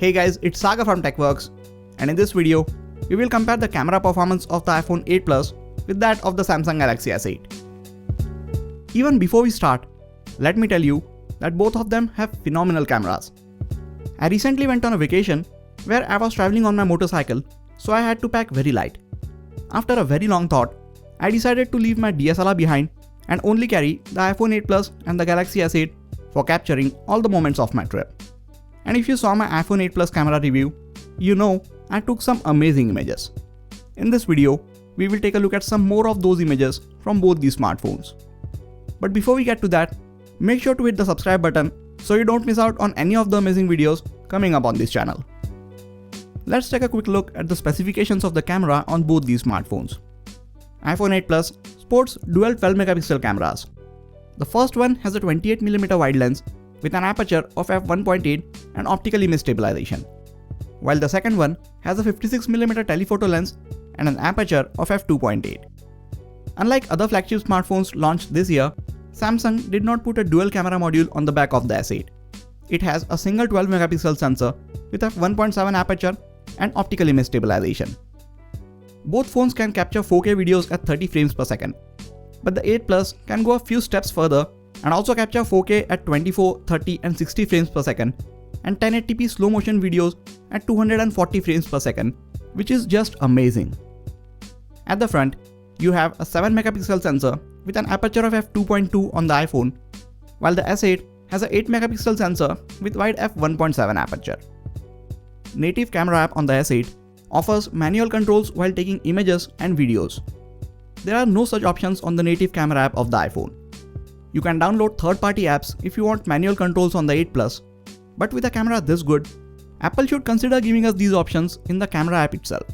Hey guys, it's Saga from TechWorks, and in this video, we will compare the camera performance of the iPhone 8 Plus with that of the Samsung Galaxy S8. Even before we start, let me tell you that both of them have phenomenal cameras. I recently went on a vacation where I was traveling on my motorcycle, so I had to pack very light. After a very long thought, I decided to leave my DSLR behind and only carry the iPhone 8 Plus and the Galaxy S8 for capturing all the moments of my trip. And if you saw my iPhone 8 Plus camera review, you know I took some amazing images. In this video, we will take a look at some more of those images from both these smartphones. But before we get to that, make sure to hit the subscribe button so you don't miss out on any of the amazing videos coming up on this channel. Let's take a quick look at the specifications of the camera on both these smartphones. iPhone 8 Plus sports dual 12-megapixel cameras. The first one has a 28mm wide lens with an aperture of f1.8 and optical image stabilization, while the second one has a 56mm telephoto lens and an aperture of f2.8. Unlike other flagship smartphones launched this year, Samsung did not put a dual camera module on the back of the S8. It has a single 12-megapixel sensor with f1.7 aperture and optical image stabilization. Both phones can capture 4K videos at 30 frames per second, but the 8 Plus can go a few steps further and also capture 4K at 24, 30 and 60 frames per second and 1080p slow motion videos at 240 frames per second, which is just amazing. At the front, you have a 7-megapixel sensor with an aperture of f2.2 on the iPhone, while the S8 has a 8-megapixel sensor with wide f1.7 aperture. Native camera app on the S8 offers manual controls while taking images and videos. There are no such options on the native camera app of the iPhone. You can download third-party apps if you want manual controls on the 8 Plus, but with a camera this good, Apple should consider giving us these options in the camera app itself.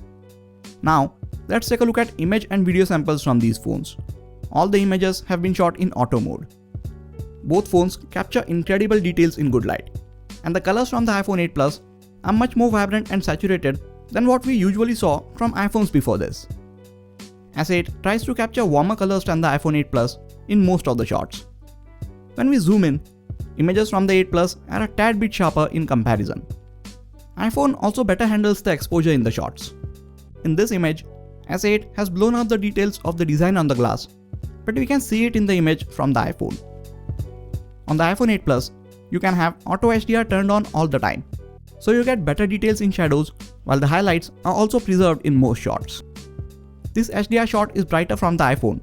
Now, let's take a look at image and video samples from these phones. All the images have been shot in auto mode. Both phones capture incredible details in good light, and the colors from the iPhone 8 Plus are much more vibrant and saturated than what we usually saw from iPhones before this. S8 tries to capture warmer colors than the iPhone 8 Plus in most of the shots. When we zoom in, images from the 8 Plus are a tad bit sharper in comparison. iPhone also better handles the exposure in the shots. In this image, S8 has blown out the details of the design on the glass, but we can see it in the image from the iPhone. On the iPhone 8 Plus, you can have Auto HDR turned on all the time, so you get better details in shadows while the highlights are also preserved in most shots. This HDR shot is brighter from the iPhone,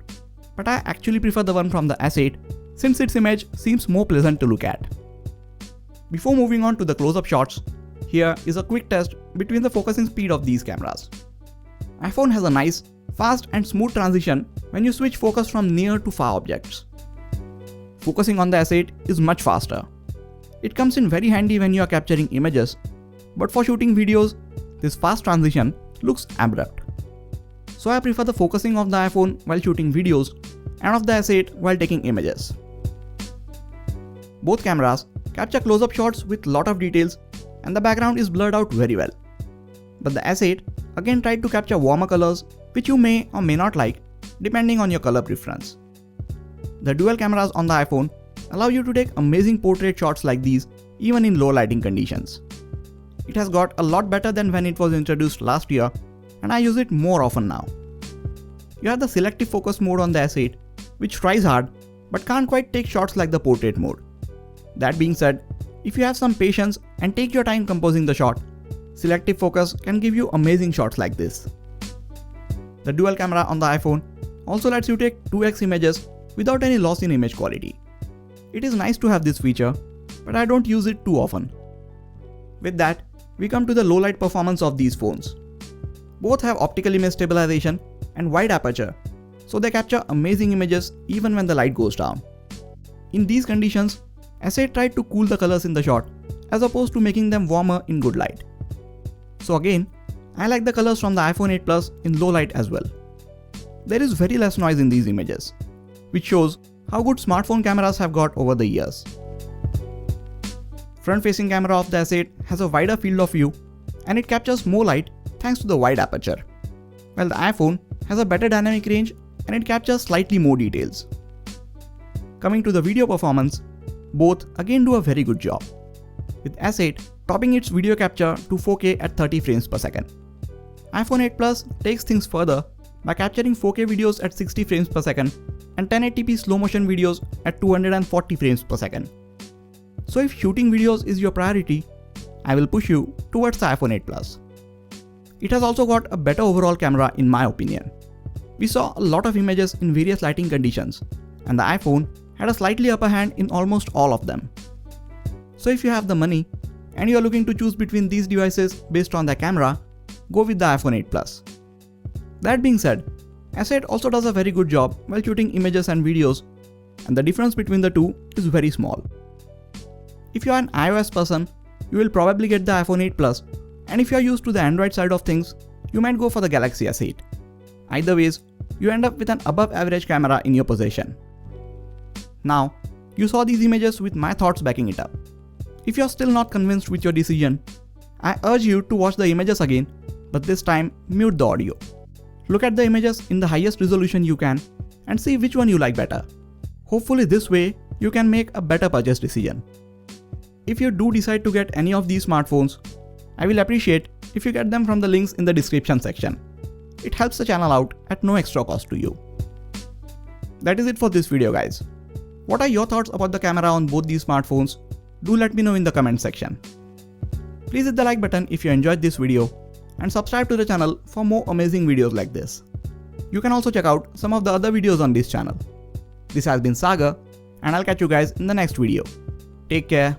but I actually prefer the one from the S8 since its image seems more pleasant to look at. Before moving on to the close-up shots, here is a quick test between the focusing speed of these cameras. iPhone has a nice, fast and smooth transition when you switch focus from near to far objects. Focusing on the S8 is much faster. It comes in very handy when you are capturing images, but for shooting videos, this fast transition looks abrupt. So I prefer the focusing of the iPhone while shooting videos and of the S8 while taking images. Both cameras capture close-up shots with lot of details and the background is blurred out very well. But the S8 again tried to capture warmer colors, which you may or may not like depending on your color preference. The dual cameras on the iPhone allow you to take amazing portrait shots like these even in low lighting conditions. It has got a lot better than when it was introduced last year, and I use it more often now. You have the selective focus mode on the S8, which tries hard but can't quite take shots like the portrait mode. That being said, if you have some patience and take your time composing the shot, selective focus can give you amazing shots like this. The dual camera on the iPhone also lets you take 2x images without any loss in image quality. It is nice to have this feature, but I don't use it too often. With that, we come to the low light performance of these phones. Both have optical image stabilization and wide aperture, so they capture amazing images even when the light goes down. In these conditions, S8 tried to cool the colors in the shot as opposed to making them warmer in good light. So again, I like the colors from the iPhone 8 Plus in low light as well. There is very less noise in these images, which shows how good smartphone cameras have got over the years. Front-facing camera of the S8 has a wider field of view and it captures more light thanks to the wide aperture, while the iPhone has a better dynamic range and it captures slightly more details. Coming to the video performance, both again do a very good job. With S8 topping its video capture to 4K at 30 frames per second. iPhone 8 Plus takes things further by capturing 4K videos at 60 frames per second and 1080p slow motion videos at 240 frames per second. So if shooting videos is your priority, I will push you towards the iPhone 8 Plus. It has also got a better overall camera in my opinion. We saw a lot of images in various lighting conditions, and the iPhone had a slightly upper hand in almost all of them. So if you have the money and you are looking to choose between these devices based on their camera, go with the iPhone 8 Plus. That being said, S8 also does a very good job while shooting images and videos, and the difference between the two is very small. If you are an iOS person, you will probably get the iPhone 8 Plus, and if you are used to the Android side of things, you might go for the Galaxy S8. Either ways, you end up with an above average camera in your possession. Now, you saw these images with my thoughts backing it up. If you are still not convinced with your decision, I urge you to watch the images again, but this time mute the audio. Look at the images in the highest resolution you can and see which one you like better. Hopefully this way, you can make a better purchase decision. If you do decide to get any of these smartphones, I will appreciate if you get them from the links in the description section. It helps the channel out at no extra cost to you. That is it for this video guys. What are your thoughts about the camera on both these smartphones? Do let me know in the comment section. Please hit the like button if you enjoyed this video and subscribe to the channel for more amazing videos like this. You can also check out some of the other videos on this channel. This has been Sagar, and I'll catch you guys in the next video. Take care.